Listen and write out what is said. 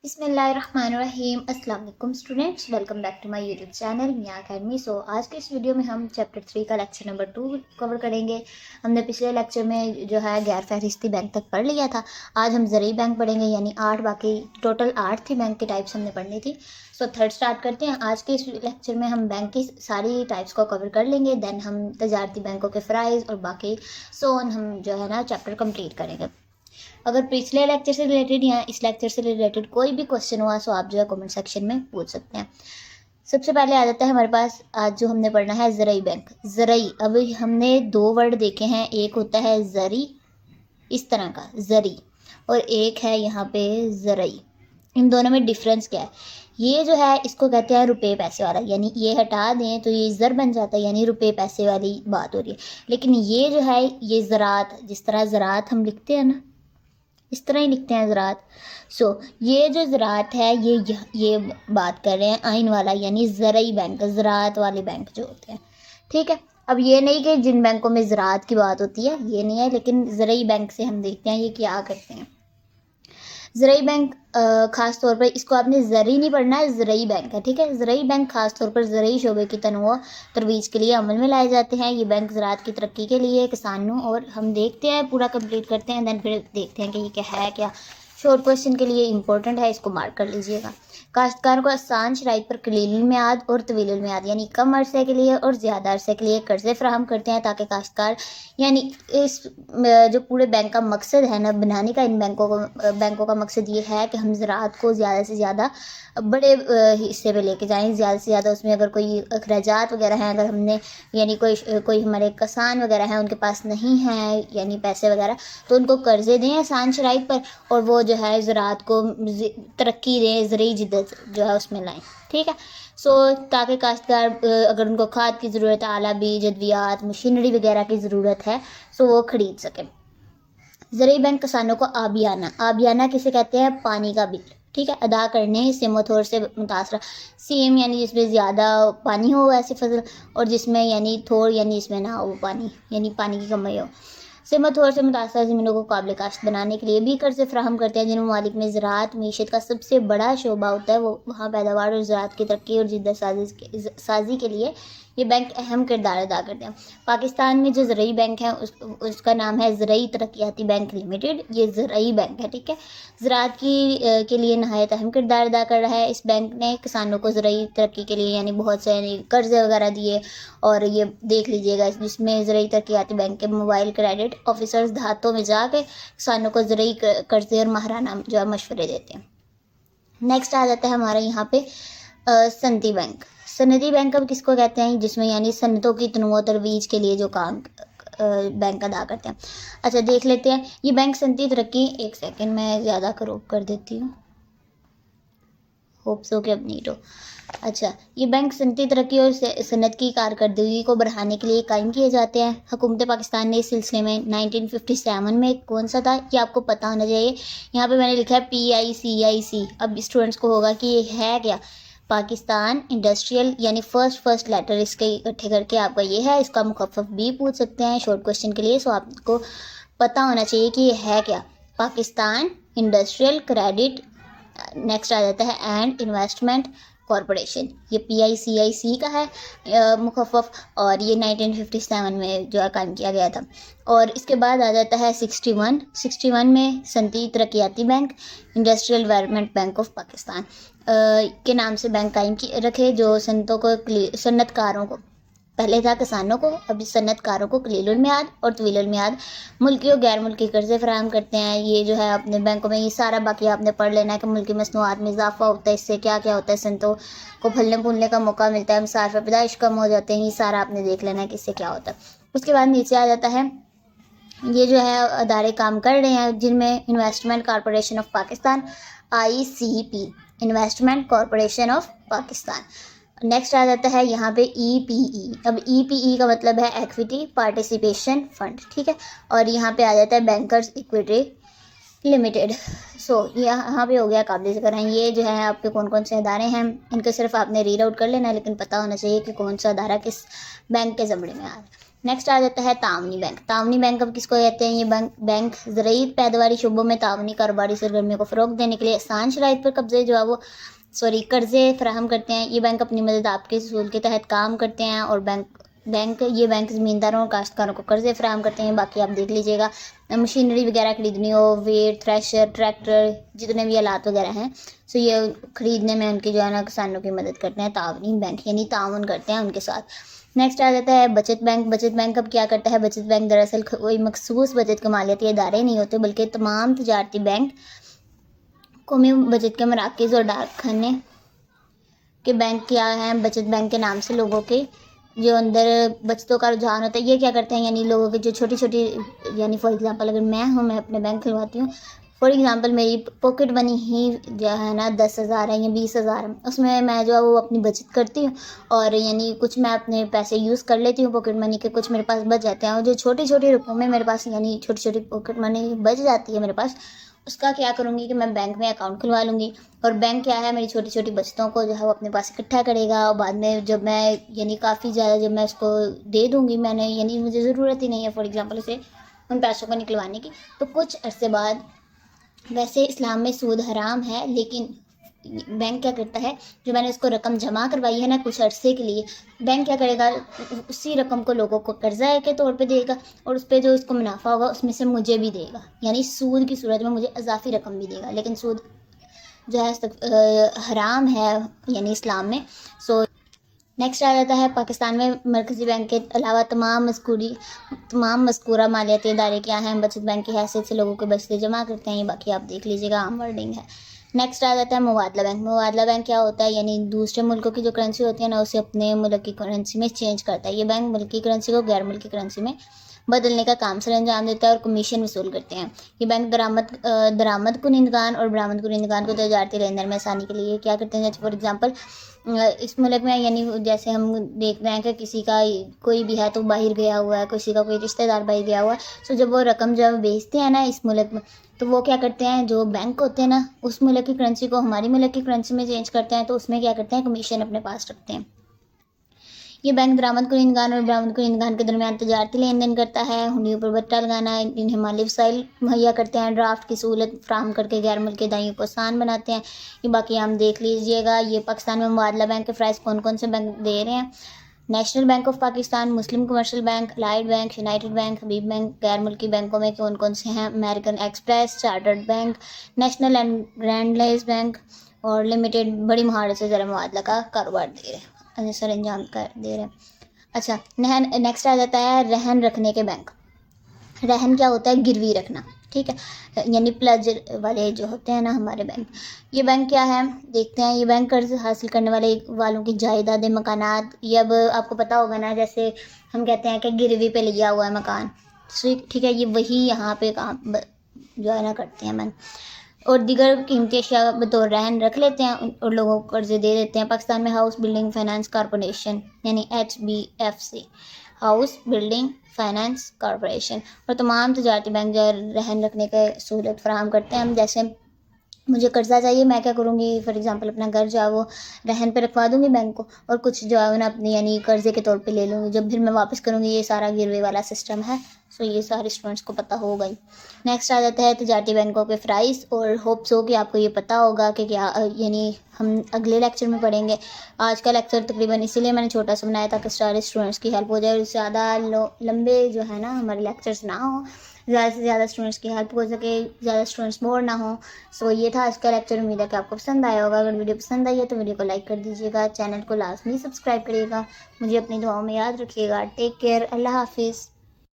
بسم اللہ الرحمن الرحیم۔ السلام علیکم students, welcome back to my YouTube channel Mian Academy. آج کے اس ویڈیو میں ہم چیپٹر 3 کا لیکچر نمبر 2 کور کریں گے۔ ہم نے پچھلے لیکچر میں جو ہے غیر فہرستی بینک تک پڑھ لیا تھا۔ آج ہم زرعی بینک پڑھیں گے، یعنی 8 باقی ٹوٹل 8 تھی بینک کی ٹائپس ہم نے پڑھنی تھی۔ تھرڈ سٹارٹ کرتے ہیں۔ آج کے اس لیکچر میں ہم بینک کی ساری ٹائپس کو کور کر لیں گے، دین ہم تجارتی بینکوں کے فرائض اور باقی ہم جو ہے نا چیپٹر کمپلیٹ کریں گے۔ اگر پچھلے لیکچر سے ریلیٹڈ یا اس لیکچر سے ریلیٹڈ کوئی بھی کوشچن ہوا تو آپ جو ہے کمنٹ سیکشن میں پوچھ سکتے ہیں۔ سب سے پہلے آ جاتا ہے ہمارے پاس آج جو ہم نے پڑھنا ہے زرعی بینک۔ زرعی، اب ہم نے 2 ورڈ دیکھے ہیں، ایک ہوتا ہے زرعی اس طرح کا زرعی، اور ایک ہے یہاں پہ زرعی۔ ان دونوں میں ڈفرینس کیا ہے؟ یہ جو ہے اس کو کہتے ہیں روپے پیسے والا، یعنی یہ ہٹا دیں تو یہ زر بن جاتا ہے، یعنی روپے پیسے والی بات ہو رہی ہے۔ لیکن یہ جو ہے یہ زراعت، جس طرح زراعت ہم لکھتے ہیں نا اس طرح ہی لکھتے ہیں زراعت۔ یہ جو زراعت ہے یہ بات کر رہے ہیں آئین والا، یعنی زرعی بینک، زراعت والے بینک جو ہوتے ہیں، ٹھیک ہے۔ اب یہ نہیں کہ جن بینکوں میں زراعت کی بات ہوتی ہے یہ نہیں ہے، لیکن زرعی بینک سے ہم دیکھتے ہیں یہ کیا کرتے ہیں۔ زرعی بینک خاص طور پر اس کو آپ نے زرعی نہیں پڑھنا ہے، زرعی بینک ہے، ٹھیک ہے۔ زرعی بینک خاص طور پر زرعی شعبے کی تنوع ترویج کے لیے عمل میں لائے جاتے ہیں۔ یہ بینک زراعت کی ترقی کے لیے کسانوں، اور ہم دیکھتے ہیں پورا کمپلیٹ کرتے ہیں، دین پھر دیکھتے ہیں کہ یہ کیا ہے، کیا شارٹ کوشچن کے لیے امپورٹنٹ ہے، اس کو مارک کر لیجئے گا۔ کاشتکاروں کو آسان شرائط پر قلیل المیعاد اور طویل المیعاد، یعنی کم عرصے کے لیے اور زیادہ عرصے کے لیے قرضے فراہم کرتے ہیں، تاکہ کاشتکار، یعنی اس جو پورے بینک کا مقصد ہے نا بنانے کا، ان بینکوں کا مقصد یہ ہے کہ ہم زراعت کو زیادہ سے زیادہ بڑے حصے پہ لے کے جائیں، زیادہ سے زیادہ اس میں اگر کوئی اخراجات وغیرہ ہیں، اگر ہم نے یعنی کوئی ہمارے کسان وغیرہ ہیں ان کے پاس نہیں ہیں یعنی پیسے وغیرہ، تو ان کو قرضے دیں آسان شرائط پر، اور وہ جو ہے زراعت کو ترقی دیں، زرعی جدت جو ہے اس میں لائیں، ٹھیک ہے۔ تاکہ کاشتکار اگر ان کو کھاد کی ضرورت ہے، اعلیٰ بیج، ادویات، مشینری وغیرہ کی ضرورت ہے وہ خرید سکیں۔ زرعی بینک کسانوں کو آبیانہ کسے کہتے ہیں؟ پانی کا بل، ٹھیک ہے، ادا کرنے سے متھور سے متاثرہ۔ سیم یعنی جس میں زیادہ پانی ہو ایسی فصل، اور جس میں یعنی تھوڑ یعنی اس میں نہ ہو پانی، یعنی پانی کی کمی ہو۔ تھوڑ سے متاثرہ زمینوں کو قابل کاشت بنانے کے لیے بھی قرضے فراہم کرتے ہیں۔ جن ممالک میں زراعت معیشت کا سب سے بڑا شعبہ ہوتا ہے وہاں پیداوار اور زراعت کی ترقی اور جدت سازی کے لیے یہ بینک اہم کردار ادا کرتے ہیں۔ پاکستان میں جو زرعی بینک ہے اس کا نام ہے زرعی ترقیاتی بینک لمیٹڈ۔ یہ زرعی بینک ہے، ٹھیک ہے، زراعت کے لیے نہایت اہم کردار ادا کر رہا ہے۔ اس بینک نے کسانوں کو زرعی ترقی کے لیے یعنی بہت سے قرضے وغیرہ دیے، اور یہ دیکھ لیجئے گا جس میں زرعی ترقیاتی بینک کے موبائل کریڈٹ آفیسرز دیہاتوں میں جا کے کسانوں کو زرعی قرضے اور ماہرانہ جو ہے مشورے دیتے ہیں۔ نیکسٹ آ جاتا ہے ہمارا یہاں پہ صنعتی بینک۔ صنعتی بینک اب کس کو کہتے ہیں؟ جس میں یعنی صنعتوں کی تنوع و ترویج کے لیے جو کام بینک ادا کرتے ہیں۔ اچھا دیکھ لیتے ہیں یہ بینک صنعتی ترقی، ایک سیکنڈ میں زیادہ کروپ کر دیتی ہوں، ہوپ سو کہ اب نیٹ ہو۔ اچھا، یہ بینک صنعتی ترقی اور صنعت کی کارکردگی کو بڑھانے کے لیے قائم کیے جاتے ہیں۔ حکومت پاکستان نے اس سلسلے میں 1957 میں کون سا تھا یہ آپ کو پتہ ہونا چاہیے۔ یہاں پہ میں نے لکھا ہے PICIC۔ اب اسٹوڈنٹس کو ہوگا کہ یہ ہے کیا؟ پاکستان انڈسٹریل، یعنی فرسٹ لیٹر اس کے اکٹھے کر کے آپ کا یہ ہے، اس کا مخفف بھی پوچھ سکتے ہیں شارٹ کوشچن کے لیے، آپ کو پتہ ہونا چاہیے کہ یہ ہے کیا۔ پاکستان انڈسٹریل کریڈٹ، نیکسٹ آ جاتا ہے اینڈ انویسٹمنٹ کارپوریشن، یہ PICIC کا ہے مخفف، اور یہ 1957 میں جو ہے قائم کیا گیا تھا۔ اور اس کے بعد آ جاتا ہے 61 میں صنعتی ترقیاتی bank, industrial development bank of Pakistan کے نام سے بینک قائم رکھے، جو صنعت کاروں کو، پہلے تھا کسانوں کو، اب صنعت کاروں کو قلیل المیعاد اور طویل المیعاد ملکی اور غیر ملکی قرضے فراہم کرتے ہیں۔ یہ جو ہے اپنے بینکوں میں یہ سارا باقی آپ نے پڑھ لینا ہے کہ ملکی مصنوعات میں اضافہ ہوتا ہے، اس سے کیا کیا ہوتا ہے، صنعتوں کو پھلنے پھولنے کا موقع ملتا ہے، مصارف پیدائش کم ہو جاتے ہیں، یہ سارا آپ نے دیکھ لینا ہے کہ اس سے کیا ہوتا ہے۔ اس کے بعد نیچے آ جاتا ہے یہ جو ہے ادارے کام کر رہے ہیں جن میں investment corporation of Pakistan, ICP، investment corporation of Pakistan. Next آ جاتا ہے یہاں پہ EPE۔ اب EPE کا مطلب ہے ایکویٹی پارٹیسپیشن فنڈ، ٹھیک ہے، اور یہاں پہ آ جاتا ہے بینکرز ایکویٹی لمیٹڈ۔ یہاں پہ ہو گیا قابل ذکر ہیں، یہ جو ہے آپ کے کون سے ادارے ہیں ان کو صرف آپ نے ریڈ آؤٹ کر لینا ہے، لیکن پتہ ہونا چاہیے کہ کون سا ادارہ کس بینک کے زمرے میں آ رہا ہے۔ نیکسٹ آ جاتا ہے تعاونی بینک. تعاونی بینک اب کس کو کہتے ہیں؟ یہ بینک زرعی پیداواری شعبوں میں تعاونی کاروباری سرگرمیوں کو فروغ دینے کے لیے آسان شرائط پر قرضے فراہم کرتے ہیں. یہ بینک اپنی مدد آپ کے اصول کے تحت کام کرتے ہیں اور یہ بینک زمینداروں اور کاشتکاروں کو قرضے فراہم کرتے ہیں. باقی آپ دیکھ لیجیے گا، مشینری وغیرہ خریدنی ہو، ویٹ، تھریشر، ٹریکٹر، جتنے بھی آلات وغیرہ ہیں، سو یہ خریدنے میں ان کی جو ہے نا کسانوں کی مدد کرتے ہیں تعاونی بینک، یعنی تعاون کرتے ہیں ان کے ساتھ. نیکسٹ آ جاتا ہے بچت بینک. بچت بینک اب کیا کرتا ہے؟ بچت بینک دراصل کوئی مخصوص بچت کے مالیاتی ادارے نہیں ہوتے، بلکہ تمام تجارتی بینک، قومی بچت کے مراکز اور ڈاک خانے کے بینک کیا ہیں بچت بینک کے نام سے لوگوں کے جو اندر بچتوں کا رجحان ہوتا ہے. یہ کیا کرتے ہیں؟ یعنی لوگوں کی جو چھوٹی چھوٹی، یعنی فار ایگزامپل اگر میں اپنے بینک کھلواتی ہوں، فار ایگزامپل میری پاکٹ منی ہی جو ہے نا 10,000 ہے یا 20,000 ہے، اس میں جو ہے وہ اپنی بچت کرتی ہوں اور یعنی کچھ میں اپنے پیسے یوز کر لیتی ہوں پاکٹ منی کے، کچھ میرے پاس بچ جاتے ہیں. اور جو چھوٹی چھوٹی رقم میں میرے پاس یعنی چھوٹی چھوٹی پاکٹ منی بچ جاتی ہے میرے پاس، اس کا کیا کروں گی کہ میں بینک میں اکاؤنٹ کھلوا لوں گی. اور بینک کیا ہے؟ میری چھوٹی چھوٹی بچتوں کو جو ہے وہ اپنے پاس اکٹھا کرے گا اور بعد میں جب میں یعنی کافی زیادہ جب میں اس کو دے دوں گی، میں نے یعنی مجھے ضرورت ہی نہیں ہے فار ایگزامپل اسے ان پیسوں کو نکلوانے کی، تو کچھ عرصے بعد، ویسے اسلام میں سود حرام ہے لیکن بینک کیا کرتا ہے؟ جو میں نے اس کو رقم جمع کروائی ہے نا کچھ عرصے کے لیے، بینک کیا کرے گا؟ اسی رقم کو لوگوں کو قرضہ کے طور پہ دے گا اور اس پہ جو اس کو منافع ہوگا اس میں سے مجھے بھی دے گا، یعنی سود کی صورت میں مجھے اضافی رقم بھی دے گا. لیکن سود جو ہے حرام ہے یعنی اسلام میں. سو نیکسٹ آ جاتا ہے پاکستان میں مرکزی بینک کے علاوہ تمام مذکورہ مالیاتی ادارے کیا ہیں بچت بینک کی حیثیت سے لوگوں کے بچتے جمع کرتے ہیں. یہ باقی آپ دیکھ لیجیے گا، عام ورڈنگ ہے. نیکسٹ آ جاتا ہے مبادلہ بینک. مبادلہ بینک کیا ہوتا ہے؟ یعنی دوسرے ملکوں کی جو کرنسی ہوتی ہے نا اسے اپنے ملک کی کرنسی میں چینج کرتا ہے. یہ بینک ملکی کرنسی کو غیر ملکی کرنسی میں بدلنے کا کام سر انجام دیتا ہے اور کمیشن وصول کرتے ہیں. یہ بینک درآمد کنندگان اور برآمد کنندگان کو تجارتی لین دین میں آسانی کے لیے کیا کرتے ہیں؟ جیسے فار ایگزامپل اس ملک میں یعنی جیسے ہم دیکھ رہے ہیں کہ کسی کا کوئی بھی ہے تو باہر گیا ہوا ہے، کسی کا کوئی رشتہ دار باہر گیا ہوا ہے، تو جب وہ رقم جب بیچتے ہیں نا اس ملک میں، تو وہ کیا کرتے ہیں؟ جو بینک ہوتے ہیں نا اس ملک کی کرنسی کو ہماری ملک کی کرنسی میں چینج کرتے ہیں، تو اس میں کیا کرتے ہیں؟ کمیشن اپنے پاس رکھتے ہیں. یہ بینک درآمد کنندگان اور برآمد کنندگان کے درمیان تجارتی لین دین کرتا ہے، ہنڈیوں پر بٹا لگانا، انہیں مالی وسائل مہیا کرتے ہیں، ڈرافٹ کی سہولت فراہم کر کے غیر ملکی ادائیوں کو آسان بناتے ہیں. یہ باقی ہم دیکھ لیجئے گا. یہ پاکستان میں مبادلہ بینک کے فرائض کون کون سے بینک دے رہے ہیں؟ National Bank of Pakistan, Muslim Commercial Bank, Allied Bank, United Bank, Habib Bank. غیر ملکی بینکوں میں کون کون سے ہیں؟ American Express, Chartered Bank, National Land Bank اور لمیٹڈ بڑی مہارت سے ذرا مبادلہ کا کاروبار دے رہے ہیں، سر انجام دے رہے ہیں. اچھا، نیکسٹ آ جاتا ہے رہن رکھنے کے بینک. رہن کیا ہوتا ہے؟ گروی رکھنا، ٹھیک ہے، یعنی پلج والے جو ہوتے ہیں نا ہمارے بینک. یہ بینک کیا ہے؟ دیکھتے ہیں. یہ بینک قرض حاصل کرنے والوں کی جائیدادیں، مکانات، یہ اب آپ کو پتہ ہوگا نا، جیسے ہم کہتے ہیں کہ گروی پہ لیا ہوا ہے مکان، ٹھیک ہے، یہ وہی یہاں پہ کام جو ہے نا کرتے ہیں بینک. اور دیگر قیمتی اشیاء بطور رہن رکھ لیتے ہیں اور لوگوں کو قرضے دے دیتے ہیں. پاکستان میں ہاؤس بلڈنگ فائنانس کارپوریشن یعنی HBFC، house building finance corporation, اور تمام تجارتی بینک جو رہن رکھنے کے سہولت فراہم کرتے ہیں. ہم جیسے مجھے قرضہ چاہیے، میں کیا کروں گی؟ فار ایگزامپل اپنا گھر جو ہے وہ رہن پہ رکھوا دوں گی بینک کو، اور کچھ جو ہے نا اپنی یعنی قرضے کے طور پہ لے لوں گی، جب پھر میں واپس کروں گی. یہ سارا گروے والا سسٹم ہے. سو یہ سارے اسٹوڈنٹس کو پتہ ہوگا ہی. نیکسٹ آ جاتا ہے تجارتی بینکوں کے فرائض، اور ہوپس ہو کہ آپ کو یہ پتہ ہوگا کہ کیا یعنی ہم اگلے لیکچر میں پڑھیں گے. آج کا لیکچر تقریباً اسی لیے میں نے چھوٹا سا بنایا تاکہ سارے اسٹوڈنٹس کی ہیلپ ہو جائے اور زیادہ لمبے جو ہے نا ہمارے لیکچرس نہ ہوں، زیادہ سے زیادہ اسٹوڈنٹس کی ہیلپ ہو سکے، زیادہ اسٹوڈنٹس بور نہ ہوں. سو یہ تھا آج کا لیکچر. امید ہے کہ آپ کو پسند آیا ہوگا. اگر ویڈیو پسند آئی ہے تو ویڈیو کو لائک کر دیجیے گا، چینل کو لازمی سبسکرائب کریے گا. مجھے اپنی دعاؤں میں یاد رکھیے گا. Take care. اللہ حافظ.